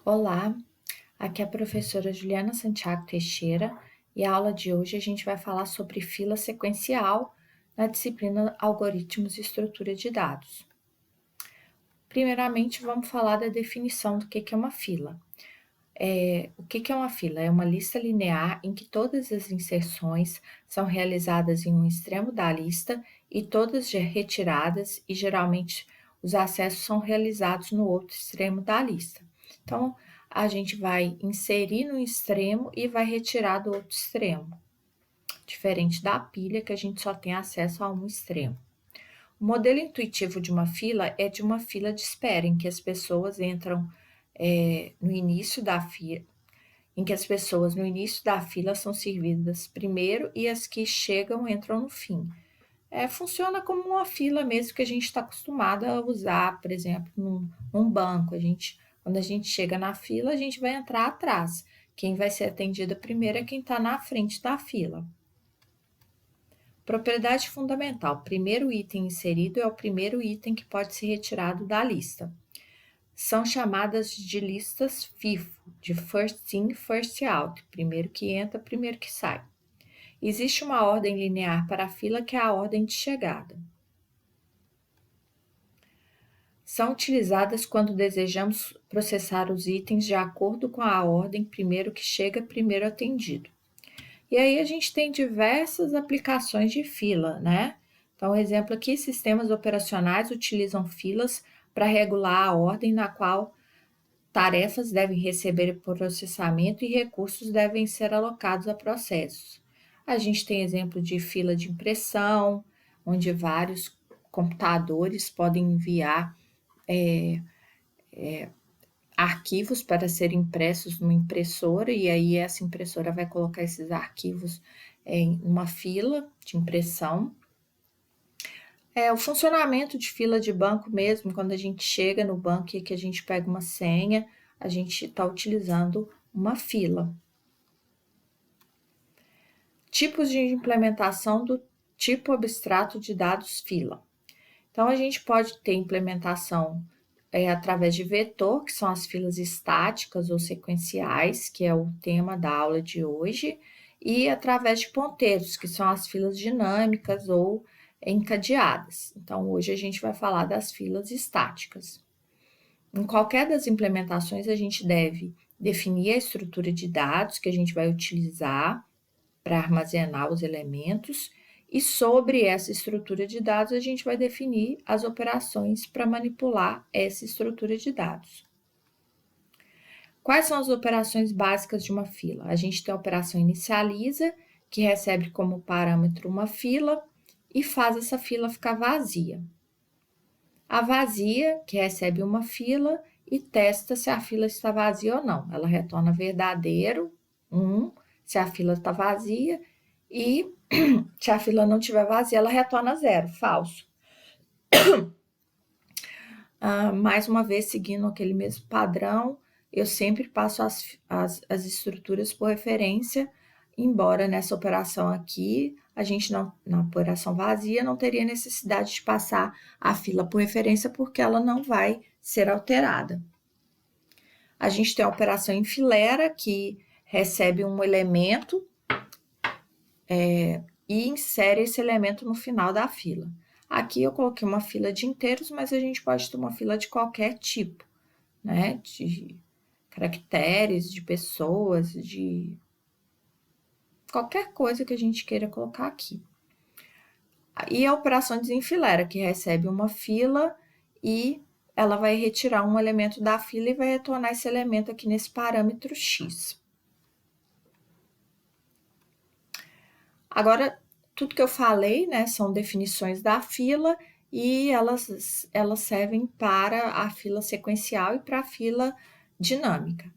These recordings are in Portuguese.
Olá, aqui é a professora Juliana Santiago Teixeira e a aula de hoje a gente vai falar sobre fila sequencial na disciplina Algoritmos e Estrutura de Dados. Primeiramente, vamos falar da definição do que é uma fila. O que é uma fila? É uma lista linear em que todas as inserções são realizadas em um extremo da lista e todas retiradas, e geralmente os acessos são realizados no outro extremo da lista. Então, a gente vai inserir no extremo e vai retirar do outro extremo, diferente da pilha, que a gente só tem acesso a um extremo. O modelo intuitivo de uma fila é de uma fila de espera, em que as pessoas entram no início da fila, no início da fila são servidas primeiro e as que chegam entram no fim. Funciona como uma fila mesmo que a gente está acostumado a usar, por exemplo, num banco. Quando a gente chega na fila, a gente vai entrar atrás. Quem vai ser atendida primeiro é quem está na frente da fila. Propriedade fundamental: o primeiro item inserido é o primeiro item que pode ser retirado da lista. São chamadas de listas FIFO, de first in, first out, primeiro que entra, primeiro que sai. Existe uma ordem linear para a fila, que é a ordem de chegada. São utilizadas quando desejamos processar os itens de acordo com a ordem primeiro que chega, primeiro atendido. E aí a gente tem diversas aplicações de fila, né? Então, exemplo aqui, sistemas operacionais utilizam filas para regular a ordem na qual tarefas devem receber processamento e recursos devem ser alocados a processos. A gente tem exemplo de fila de impressão, onde vários computadores podem enviar arquivos para serem impressos numa impressora, e aí essa impressora vai colocar esses arquivos em uma fila de impressão. O funcionamento de fila de banco mesmo, quando a gente chega no banco e que a gente pega uma senha, a gente está utilizando uma fila. Tipos de implementação do tipo abstrato de dados fila. Então, a gente pode ter implementação através de vetor, que são as filas estáticas ou sequenciais, que é o tema da aula de hoje, e através de ponteiros, que são as filas dinâmicas ou encadeadas. Então, hoje a gente vai falar das filas estáticas. Em qualquer das implementações, a gente deve definir a estrutura de dados que a gente vai utilizar para armazenar os elementos, e sobre essa estrutura de dados, a gente vai definir as operações para manipular essa estrutura de dados. Quais são as operações básicas de uma fila? A gente tem a operação inicializa, que recebe como parâmetro uma fila e faz essa fila ficar vazia. A vazia, que recebe uma fila e testa se a fila está vazia ou não. Ela retorna verdadeiro, se a fila está vazia, e se a fila não estiver vazia, ela retorna 0, falso. Mais uma vez, seguindo aquele mesmo padrão, eu sempre passo as estruturas por referência, embora nessa operação aqui, a gente não, na operação vazia, não teria necessidade de passar a fila por referência, porque ela não vai ser alterada. A gente tem a operação em fileira, que recebe um elemento e insere esse elemento no final da fila. Aqui eu coloquei uma fila de inteiros, mas a gente pode ter uma fila de qualquer tipo, né? De caracteres, de pessoas, de qualquer coisa que a gente queira colocar aqui. E a operação desenfileira, que recebe uma fila e ela vai retirar um elemento da fila e vai retornar esse elemento aqui nesse parâmetro X. Agora, tudo que eu falei, né, são definições da fila e elas servem para a fila sequencial e para a fila dinâmica.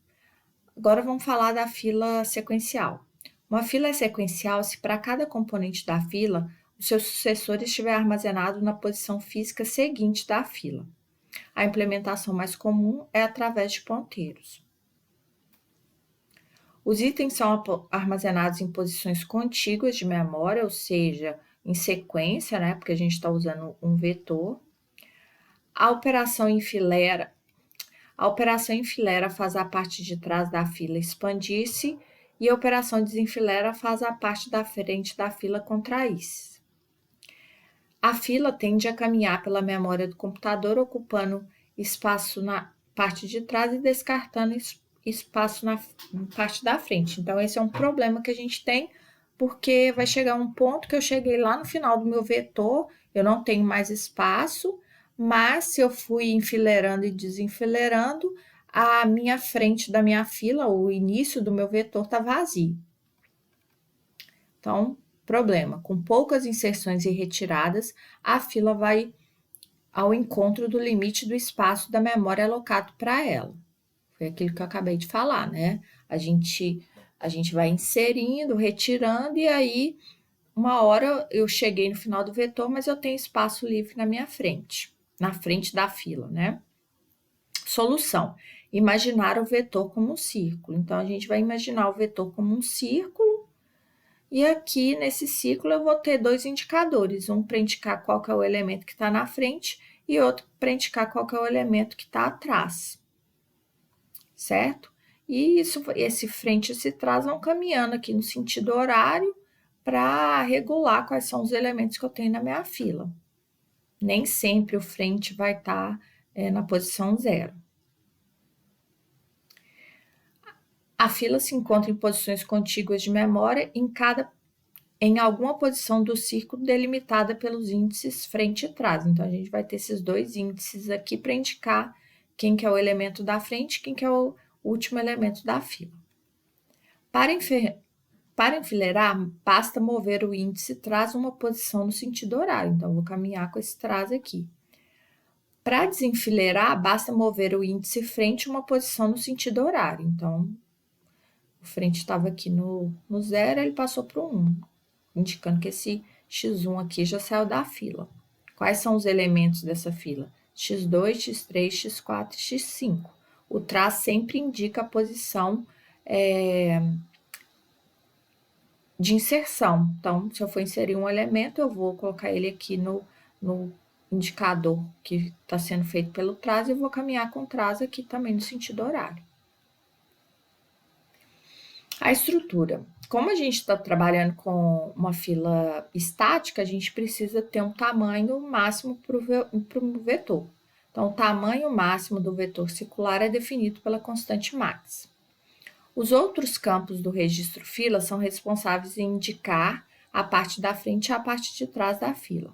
Agora vamos falar da fila sequencial. Uma fila é sequencial se para cada componente da fila o seu sucessor estiver armazenado na posição física seguinte da fila. A implementação mais comum é através de ponteiros. Os itens são armazenados em posições contíguas de memória, ou seja, em sequência, né, porque a gente está usando um vetor. A operação em fileira, A operação enfileira faz a parte de trás da fila expandir-se e a operação desenfileira faz a parte da frente da fila contrair-se. A fila tende a caminhar pela memória do computador, ocupando espaço na parte de trás e descartando espaço na parte da frente. Então, esse é um problema que a gente tem, porque vai chegar um ponto que eu cheguei lá no final do meu vetor, eu não tenho mais espaço, mas se eu fui enfileirando e desenfileirando, a minha frente da minha fila, o início do meu vetor está vazio. Então, problema, com poucas inserções e retiradas, a fila vai ao encontro do limite do espaço da memória alocado para ela. Foi aquilo que eu acabei de falar, né? A gente vai inserindo, retirando, e aí, uma hora eu cheguei no final do vetor, mas eu tenho espaço livre na minha frente, na frente da fila, né? Solução: imaginar o vetor como um círculo. Então, a gente vai imaginar o vetor como um círculo, e aqui nesse círculo eu vou ter dois indicadores, um para indicar qual que é o elemento que está na frente e outro para indicar qual que é o elemento que está atrás, certo? E esse frente e esse trás vão caminhando aqui no sentido horário para regular quais são os elementos que eu tenho na minha fila. Nem sempre o frente vai estar na posição 0. A fila se encontra em posições contíguas de memória em alguma posição do círculo delimitada pelos índices frente e trás. Então, a gente vai ter esses dois índices aqui para indicar quem que é o elemento da frente e quem que é o último elemento da fila. Para enfileirar, basta mover o índice trás uma posição no sentido horário. Então, eu vou caminhar com esse trás aqui. Para desenfileirar, basta mover o índice frente uma posição no sentido horário. Então, o frente estava aqui no 0, ele passou para o 1, indicando que esse x1 aqui já saiu da fila. Quais são os elementos dessa fila? x2, x3, x4 e x5. O trás sempre indica a posição de inserção. Então, se eu for inserir um elemento, eu vou colocar ele aqui no indicador que está sendo feito pelo trás e vou caminhar com o trás aqui também no sentido horário. A estrutura. Como a gente está trabalhando com uma fila estática, a gente precisa ter um tamanho máximo para o vetor. Então, o tamanho máximo do vetor circular é definido pela constante max. Os outros campos do registro fila são responsáveis em indicar a parte da frente e a parte de trás da fila.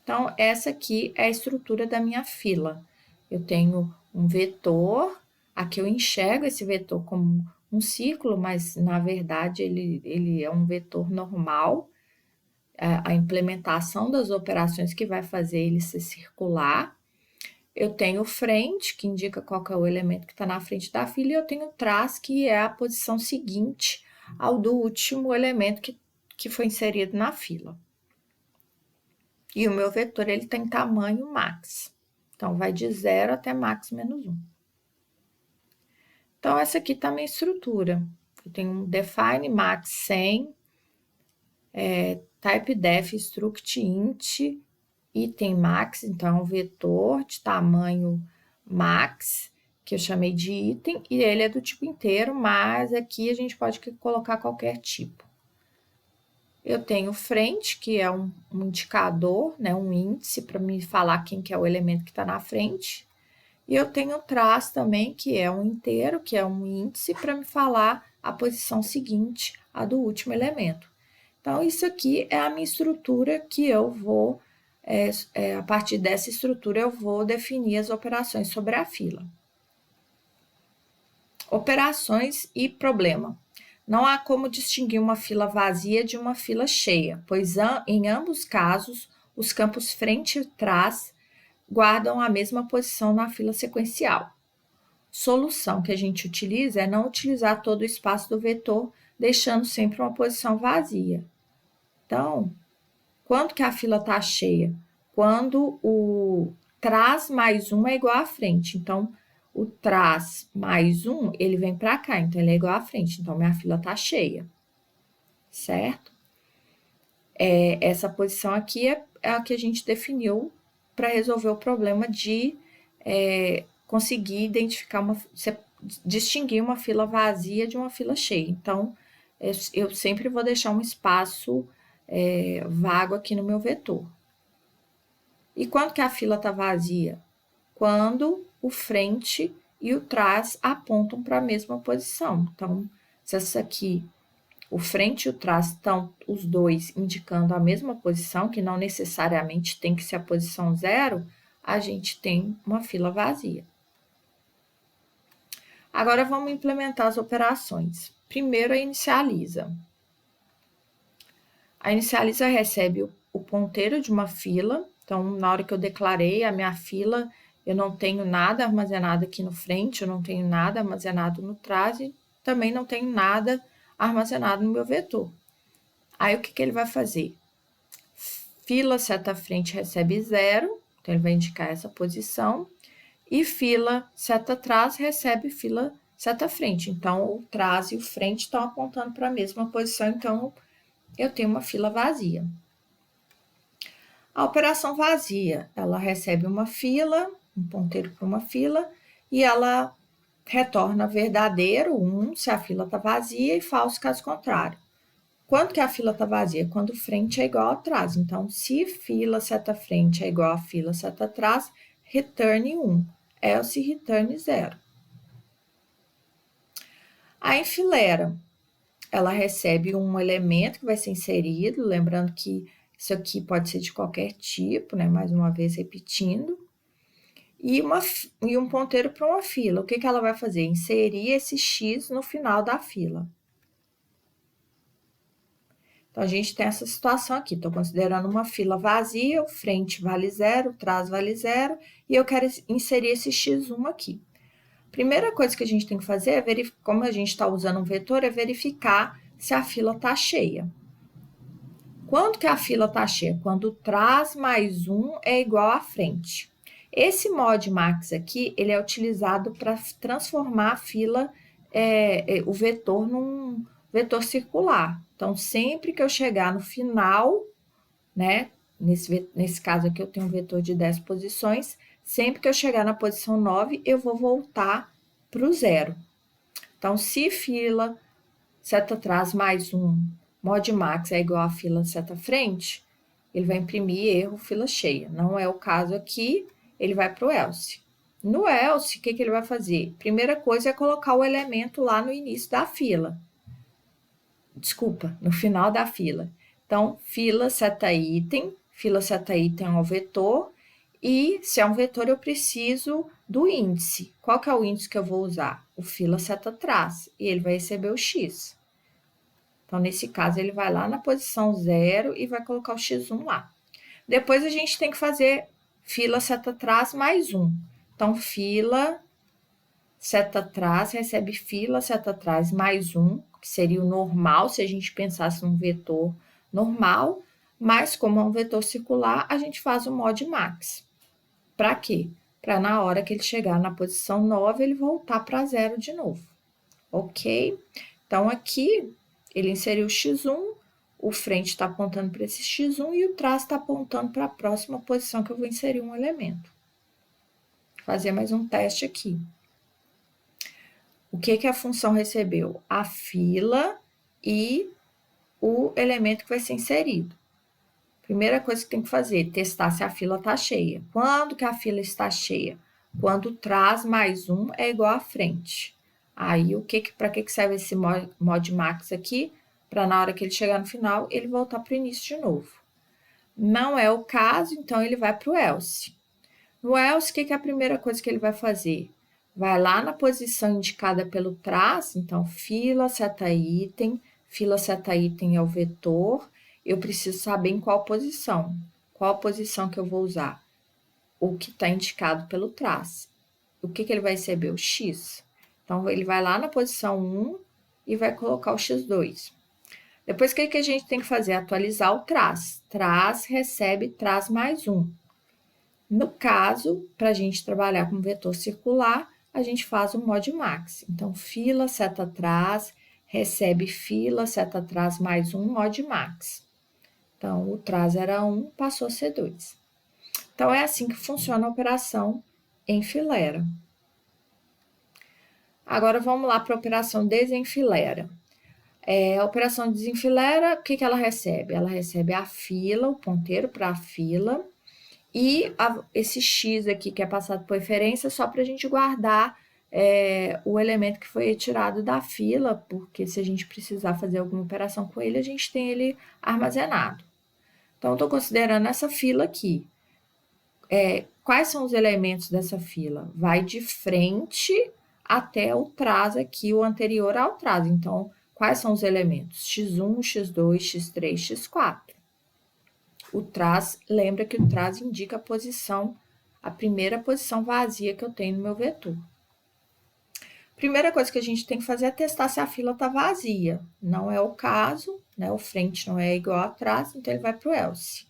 Então, essa aqui é a estrutura da minha fila. Eu tenho um vetor, aqui eu enxergo esse vetor como um círculo, mas na verdade ele é um vetor normal. A implementação das operações que vai fazer ele ser circular. Eu tenho frente, que indica qual que é o elemento que está na frente da fila, e eu tenho trás, que é a posição seguinte ao do último elemento que foi inserido na fila. E o meu vetor ele tem tamanho max. Então, vai de 0 até max menos 1. Então, essa aqui está a minha estrutura. Eu tenho um define max 100, type def struct int, item max, então, um vetor de tamanho max, que eu chamei de item, e ele é do tipo inteiro, mas aqui a gente pode colocar qualquer tipo. Eu tenho frente, que é um indicador, né, um índice para me falar quem que é o elemento que está na frente. E eu tenho trás também, que é um inteiro, que é um índice para me falar a posição seguinte, a do último elemento. Então, isso aqui é a minha estrutura que eu vou, a partir dessa estrutura, eu vou definir as operações sobre a fila. Operações e problema. Não há como distinguir uma fila vazia de uma fila cheia, pois em ambos casos, os campos frente e trás guardam a mesma posição na fila sequencial. Solução que a gente utiliza é não utilizar todo o espaço do vetor, deixando sempre uma posição vazia. Então, quando que a fila está cheia? Quando o trás mais 1 é igual à frente. Então, o trás mais 1, ele vem para cá, então ele é igual à frente. Então, minha fila está cheia, certo? Essa posição aqui é a que a gente definiu para resolver o problema de conseguir identificar distinguir uma fila vazia de uma fila cheia. Então, eu sempre vou deixar um espaço vago aqui no meu vetor. E quando que a fila está vazia? Quando o frente e o trás apontam para a mesma posição. Então, se essa aqui, o frente e o trás estão os dois indicando a mesma posição, que não necessariamente tem que ser a posição 0, a gente tem uma fila vazia. Agora, vamos implementar as operações. Primeiro, a inicializa. A inicializa recebe o ponteiro de uma fila. Então, na hora que eu declarei a minha fila, eu não tenho nada armazenado aqui no frente, eu não tenho nada armazenado no trás e também não tenho nada armazenado no meu vetor. Aí, o que ele vai fazer? Fila seta frente recebe 0, então ele vai indicar essa posição. E fila seta trás recebe fila seta frente. Então, o trás e o frente estão apontando para a mesma posição, então eu tenho uma fila vazia. A operação vazia, ela recebe uma fila, um ponteiro para uma fila, e ela retorna verdadeiro, 1, se a fila está vazia, e falso, caso contrário. Quando que a fila está vazia? Quando o frente é igual ao trás. Então, se fila seta frente é igual a fila seta trás, returne 1, else returne 0. A enfileira, ela recebe um elemento que vai ser inserido, lembrando que isso aqui pode ser de qualquer tipo, né? Mais uma vez repetindo. E um ponteiro para uma fila. O que ela vai fazer? Inserir esse X no final da fila. Então, a gente tem essa situação aqui. Estou considerando uma fila vazia, o frente vale 0, o trás vale 0, e eu quero inserir esse X1 aqui. Primeira coisa que a gente tem que fazer, como a gente está usando um vetor, é verificar se a fila está cheia. Quando que a fila está cheia? Quando o trás mais 1 é igual à frente. Esse modmax aqui, ele é utilizado para transformar a fila, o vetor num vetor circular. Então, sempre que eu chegar no final, né? Nesse caso aqui eu tenho um vetor de 10 posições, sempre que eu chegar na posição 9, eu vou voltar para o 0. Então, se fila seta trás mais 1 modmax é igual a fila seta frente, ele vai imprimir erro fila cheia. Não é o caso aqui, ele vai para o else. No else, o que ele vai fazer? Primeira coisa é colocar o elemento lá no início da fila. Desculpa, no final da fila. Então, fila seta item é um vetor, e se é um vetor eu preciso do índice. Qual que é o índice que eu vou usar? O fila seta trás, e ele vai receber o x. Então, nesse caso, ele vai lá na posição 0 e vai colocar o x1 lá. Depois, a gente tem que fazer fila seta trás mais 1. Então, fila seta trás recebe fila seta trás mais 1, que seria o normal, se a gente pensasse num vetor normal, mas como é um vetor circular, a gente faz o modmax. Para quê? Para na hora que ele chegar na posição 9, ele voltar para 0 de novo. Ok? Então, aqui, ele inseriu o x1, o frente está apontando para esse x1 e o trás está apontando para a próxima posição que eu vou inserir um elemento. Vou fazer mais um teste aqui. O que a função recebeu? A fila e o elemento que vai ser inserido. Primeira coisa que tem que fazer, testar se a fila está cheia. Quando que a fila está cheia? Quando o trás mais 1 é igual à frente. Aí, para que serve esse modmax aqui? Para na hora que ele chegar no final, ele voltar para o início de novo. Não é o caso, então ele vai para o else. No else, o que é a primeira coisa que ele vai fazer? Vai lá na posição indicada pelo trás, então, fila seta item é o vetor, eu preciso saber em qual posição. Qual a posição que eu vou usar? O que está indicado pelo trás. O que ele vai receber? O x. Então, ele vai lá na posição 1 e vai colocar o x2. Depois, o que a gente tem que fazer? Atualizar o trás. Trás recebe trás mais 1. No caso, para a gente trabalhar com vetor circular, a gente faz o modmax. Então, fila seta trás recebe fila seta trás mais 1 modmax. Então, o trás era 1, passou a ser 2. Então, é assim que funciona a operação enfileira. Agora, vamos lá para a operação desenfileira. A operação desenfileira, o que ela recebe? Ela recebe a fila, o ponteiro para a fila, e esse X aqui, que é passado por referência, só para a gente guardar o elemento que foi retirado da fila, porque se a gente precisar fazer alguma operação com ele, a gente tem ele armazenado. Então, estou considerando essa fila aqui. Quais são os elementos dessa fila? Vai de frente até o trás aqui, o anterior ao trás. Então, quais são os elementos? X1, X2, X3, X4. O trás, lembra que o trás indica a posição, a primeira posição vazia que eu tenho no meu vetor. Primeira coisa que a gente tem que fazer é testar se a fila está vazia. Não é o caso, né? O frente não é igual a trás, então ele vai para o else.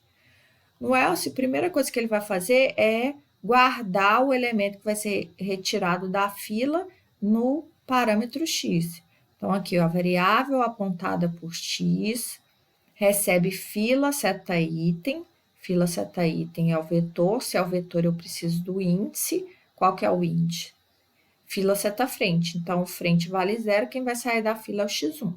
No else, a primeira coisa que ele vai fazer é guardar o elemento que vai ser retirado da fila no parâmetro x. Então, aqui, ó, a variável apontada por x recebe fila seta item. Fila seta item é o vetor. Se é o vetor, eu preciso do índice. Qual que é o índice? Fila seta frente. Então, o frente vale 0, quem vai sair da fila é o x1.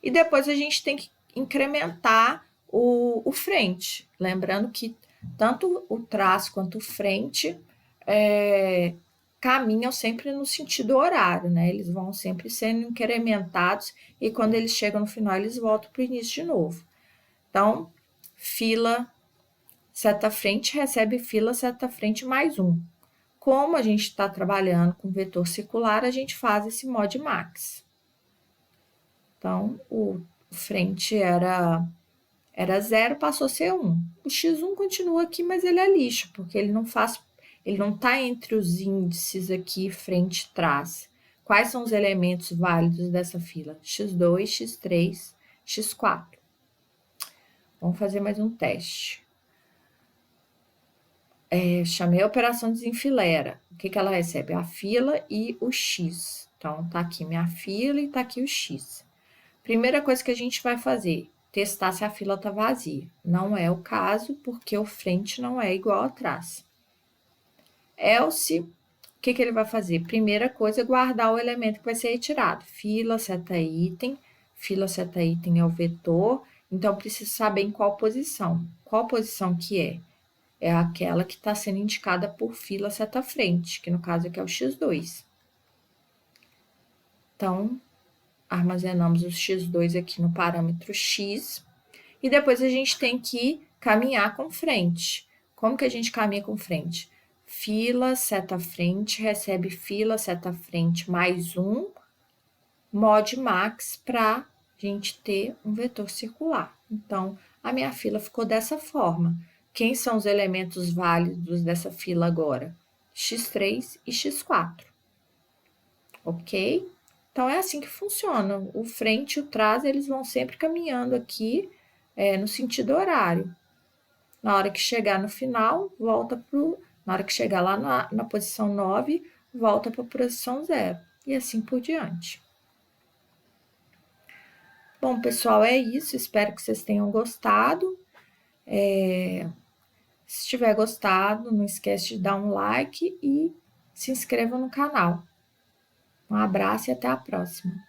E depois a gente tem que incrementar o frente. Lembrando que tanto o trás quanto o frente caminham sempre no sentido horário, né? Eles vão sempre sendo incrementados e quando eles chegam no final, eles voltam para o início de novo. Então, fila seta frente recebe fila seta frente mais 1. Como a gente está trabalhando com vetor circular, a gente faz esse mod max. Então, o frente era 0, passou a ser 1. O x1 continua aqui, mas ele é lixo, porque ele não está entre os índices aqui, frente e trás. Quais são os elementos válidos dessa fila? x2, x3, x4. Vamos fazer mais um teste. Chamei a operação desenfileira. O que ela recebe? A fila e o x. Então, tá aqui minha fila e tá aqui o x. Primeira coisa que a gente vai fazer, testar se a fila está vazia. Não é o caso, porque o frente não é igual ao trás. Else, o que ele vai fazer? Primeira coisa, guardar o elemento que vai ser retirado. Fila seta item é o vetor, então preciso saber em qual posição. Qual posição que é? É aquela que está sendo indicada por fila seta frente, que no caso aqui é o x2. Então, armazenamos os x2 aqui no parâmetro x, e depois a gente tem que caminhar com frente. Como que a gente caminha com frente? Fila seta frente recebe fila seta frente mais 1, mod max, para a gente ter um vetor circular. Então, a minha fila ficou dessa forma. Quem são os elementos válidos dessa fila agora? x3 e x4. Ok? Então, é assim que funciona. O frente e o trás, eles vão sempre caminhando aqui no sentido horário. Na hora que chegar no final, volta para na hora que chegar lá na posição 9, volta para a posição 0. E assim por diante. Bom, pessoal, é isso. Espero que vocês tenham gostado. Se tiver gostado, não esquece de dar um like e se inscreva no canal. Um abraço e até a próxima.